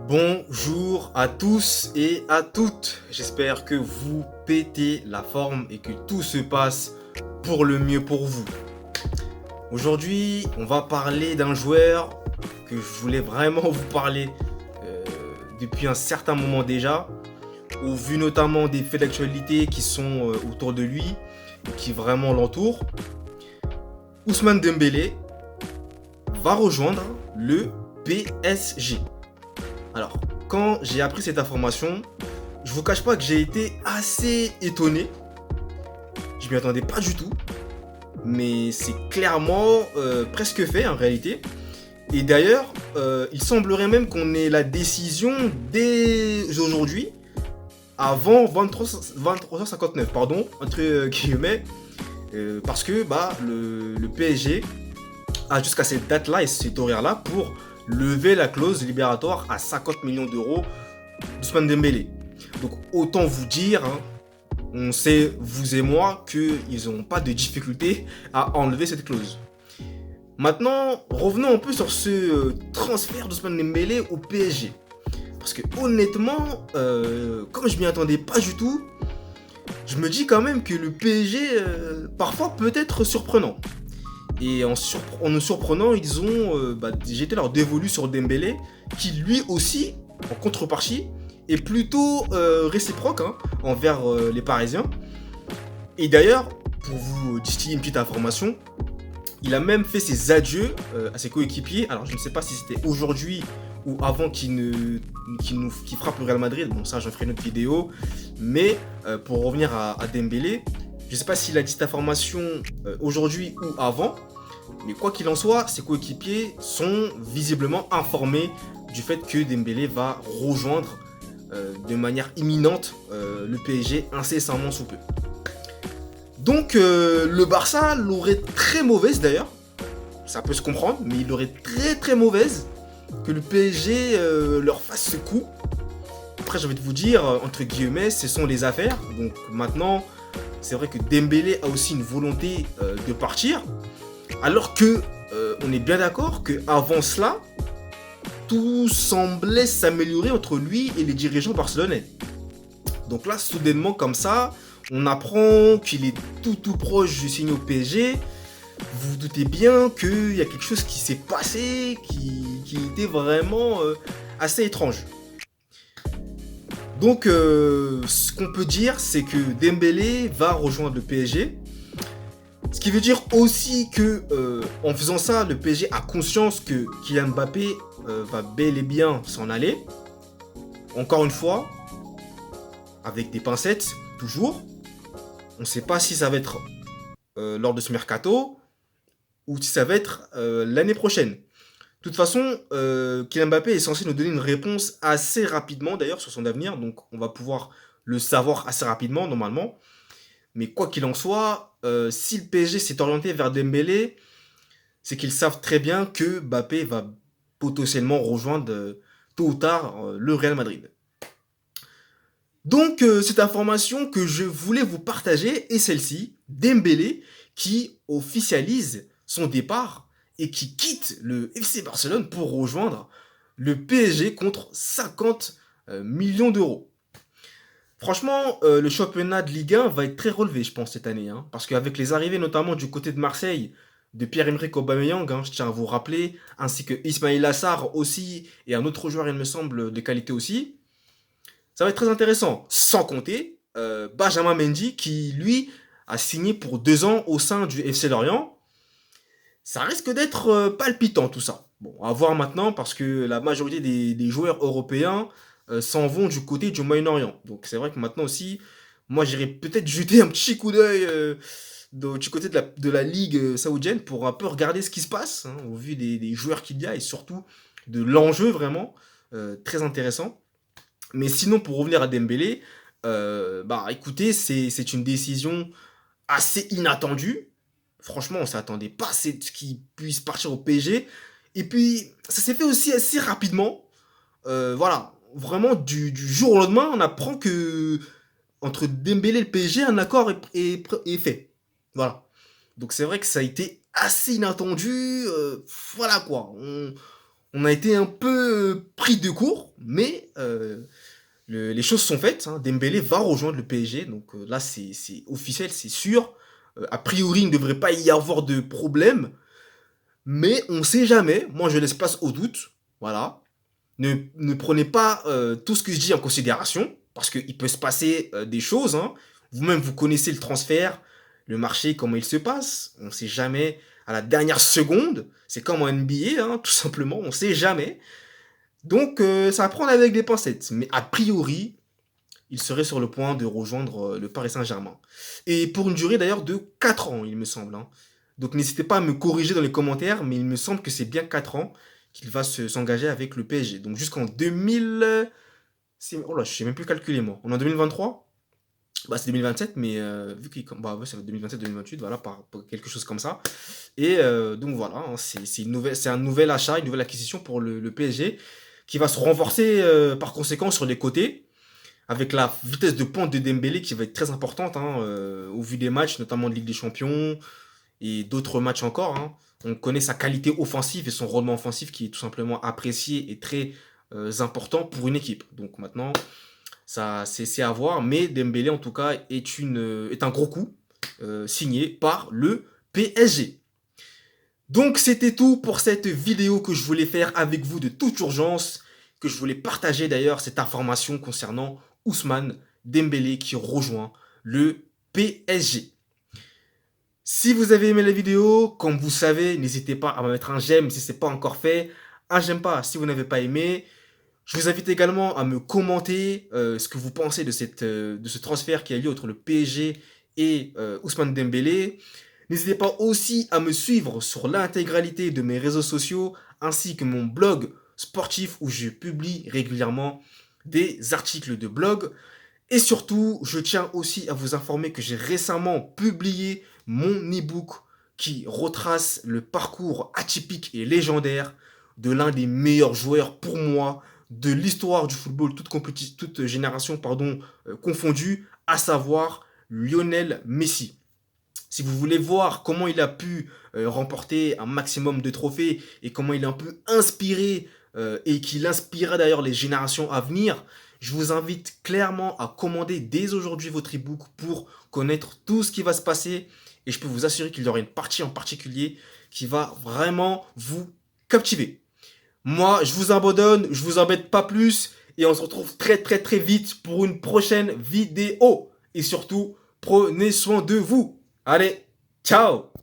Bonjour à tous et à toutes. J'espère que vous pétez la forme et que tout se passe pour le mieux pour vous. Aujourd'hui, on va parler d'un joueur que je voulais vraiment vous parler euh, depuis un certain moment déjà, au vu notamment des faits d'actualité qui sont autour de lui, qui vraiment l'entourent. Ousmane Dembélé va rejoindre le PSG. Alors, quand j'ai appris cette information, je vous cache pas que j'ai été assez étonné. Je m'y attendais pas du tout. Mais c'est clairement presque fait en réalité. Et d'ailleurs, il semblerait même qu'on ait la décision dès aujourd'hui, avant 23h59, pardon, entre guillemets, parce que le PSG a jusqu'à cette date-là et cet horaire-là pour lever la clause libératoire à 50 millions d'euros d'Ousmane Dembélé. Donc autant vous dire, hein, on sait, vous et moi, qu'ils n'ont pas de difficulté à enlever cette clause. Maintenant, revenons un peu sur ce transfert d'Ousmane Dembélé au PSG. Parce que honnêtement, comme je m'y attendais pas du tout, je me dis quand même que le PSG, parfois, peut être surprenant. Et en nous surprenant, ils ont jeté leur dévolu sur Dembélé, qui lui aussi, en contrepartie, est plutôt réciproque envers les Parisiens. Et d'ailleurs, pour vous distiller une petite information, il a même fait ses adieux à ses coéquipiers. Alors je ne sais pas si c'était aujourd'hui ou avant qu'il frappe le Real Madrid. Bon, ça j'en ferai une autre vidéo. Mais pour revenir à Dembélé, je ne sais pas s'il a dit cette information aujourd'hui ou avant. Mais quoi qu'il en soit, ses coéquipiers sont visiblement informés du fait que Dembélé va rejoindre de manière imminente le PSG incessamment sous peu. Donc le Barça l'aurait très mauvaise d'ailleurs, ça peut se comprendre, mais il l'aurait très mauvaise que le PSG leur fasse ce coup. Après j'ai envie de vous dire, entre guillemets, ce sont les affaires. Donc maintenant, c'est vrai que Dembélé a aussi une volonté de partir, alors que on est bien d'accord qu'avant cela, tout semblait s'améliorer entre lui et les dirigeants barcelonais. Donc là, soudainement comme ça, on apprend qu'il est tout proche du signe au PSG. Vous vous doutez bien qu'il y a quelque chose qui s'est passé, qui était vraiment assez étrange. Donc, ce qu'on peut dire, c'est que Dembélé va rejoindre le PSG. Ce qui veut dire aussi que, en faisant ça, le PSG a conscience que Kylian Mbappé va bel et bien s'en aller. Encore une fois, avec des pincettes, toujours. On ne sait pas si ça va être lors de ce mercato ou si ça va être l'année prochaine. De toute façon, Kylian Mbappé est censé nous donner une réponse assez rapidement d'ailleurs sur son avenir, donc on va pouvoir le savoir assez rapidement normalement. Mais quoi qu'il en soit, si le PSG s'est orienté vers Dembélé, c'est qu'ils savent très bien que Mbappé va potentiellement rejoindre tôt ou tard le Real Madrid. Donc cette information que je voulais vous partager est celle-ci, Dembélé qui officialise son départ et qui quitte le FC Barcelone pour rejoindre le PSG contre 50 millions d'euros. Franchement, le championnat de Ligue 1 va être très relevé, je pense, cette année. Parce qu'avec les arrivées notamment du côté de Marseille, de Pierre-Emerick Aubameyang, je tiens à vous rappeler, ainsi que Ismail Assar aussi, et un autre joueur, il me semble, de qualité aussi, ça va être très intéressant. Sans compter Benjamin Mendy qui, lui, a signé pour 2 ans au sein du FC Lorient. Ça risque d'être palpitant tout ça. Bon, à voir maintenant parce que la majorité des joueurs européens s'en vont du côté du Moyen-Orient. Donc c'est vrai que maintenant aussi, moi j'irais peut-être jeter un petit coup d'œil du côté de la ligue saoudienne pour un peu regarder ce qui se passe, au vu des joueurs qu'il y a et surtout de l'enjeu vraiment très intéressant. Mais sinon, pour revenir à Dembélé, écoutez, c'est une décision assez inattendue. Franchement, on ne s'attendait pas à ce qu'il puisse partir au PSG. Et puis, ça s'est fait aussi assez rapidement. Voilà, vraiment, du jour au lendemain, on apprend que entre Dembélé et le PSG, un accord est fait. Voilà. Donc c'est vrai que ça a été assez inattendu. Voilà quoi. On a été un peu peu pris de court, mais les choses sont faites, hein. Dembélé va rejoindre le PSG, donc là c'est officiel, c'est sûr. A priori, il ne devrait pas y avoir de problème, mais on ne sait jamais. Moi, je laisse place au doute. Voilà. Ne prenez pas tout ce que je dis en considération, parce qu'il peut se passer des choses, hein. Vous-même, vous connaissez le transfert, le marché, comment il se passe. On ne sait jamais à la dernière seconde. C'est comme en NBA, hein, tout simplement, on ne sait jamais. Donc, ça va prendre avec des pincettes. Mais a priori, il serait sur le point de rejoindre le Paris Saint-Germain. Et pour une durée d'ailleurs de 4 ans, il me semble, hein. Donc n'hésitez pas à me corriger dans les commentaires, mais il me semble que c'est bien 4 ans qu'il va s'engager avec le PSG. Donc jusqu'en 2000... Oh là, je sais même plus calculer moi. On est en 2023. Bah c'est 2027, mais vu qu'il... Bah ouais, ça va être 2027-2028, voilà, par quelque chose comme ça. Et donc voilà, hein, c'est un nouvel achat, une nouvelle acquisition pour le PSG, qui va se renforcer par conséquent sur les côtés, avec la vitesse de pointe de Dembélé qui va être très importante, hein, au vu des matchs, notamment de Ligue des Champions et d'autres matchs encore, hein. On connaît sa qualité offensive et son rendement offensif qui est tout simplement apprécié et très important pour une équipe. Donc maintenant, ça c'est à voir, mais Dembélé en tout cas est un gros coup signé par le PSG. Donc c'était tout pour cette vidéo que je voulais faire avec vous de toute urgence, que je voulais partager d'ailleurs cette information concernant Ousmane Dembélé qui rejoint le PSG. Si vous avez aimé la vidéo, comme vous savez, n'hésitez pas à mettre un j'aime si ce n'est pas encore fait, un j'aime pas si vous n'avez pas aimé. Je vous invite également à me commenter ce que vous pensez de ce transfert qui a lieu entre le PSG et Ousmane Dembélé. N'hésitez pas aussi à me suivre sur l'intégralité de mes réseaux sociaux ainsi que mon blog sportif où je publie régulièrement des articles de blog. Et surtout, je tiens aussi à vous informer que j'ai récemment publié mon e-book qui retrace le parcours atypique et légendaire de l'un des meilleurs joueurs pour moi de l'histoire du football, toute génération confondue, à savoir Lionel Messi. Si vous voulez voir comment il a pu remporter un maximum de trophées et comment il a un peu inspiré et qu'il inspirera d'ailleurs les générations à venir, je vous invite clairement à commander dès aujourd'hui votre e-book pour connaître tout ce qui va se passer. Et je peux vous assurer qu'il y aura une partie en particulier qui va vraiment vous captiver. Moi, je vous abandonne, je vous embête pas plus. Et on se retrouve très très très vite pour une prochaine vidéo. Et surtout, prenez soin de vous. Allez, ciao!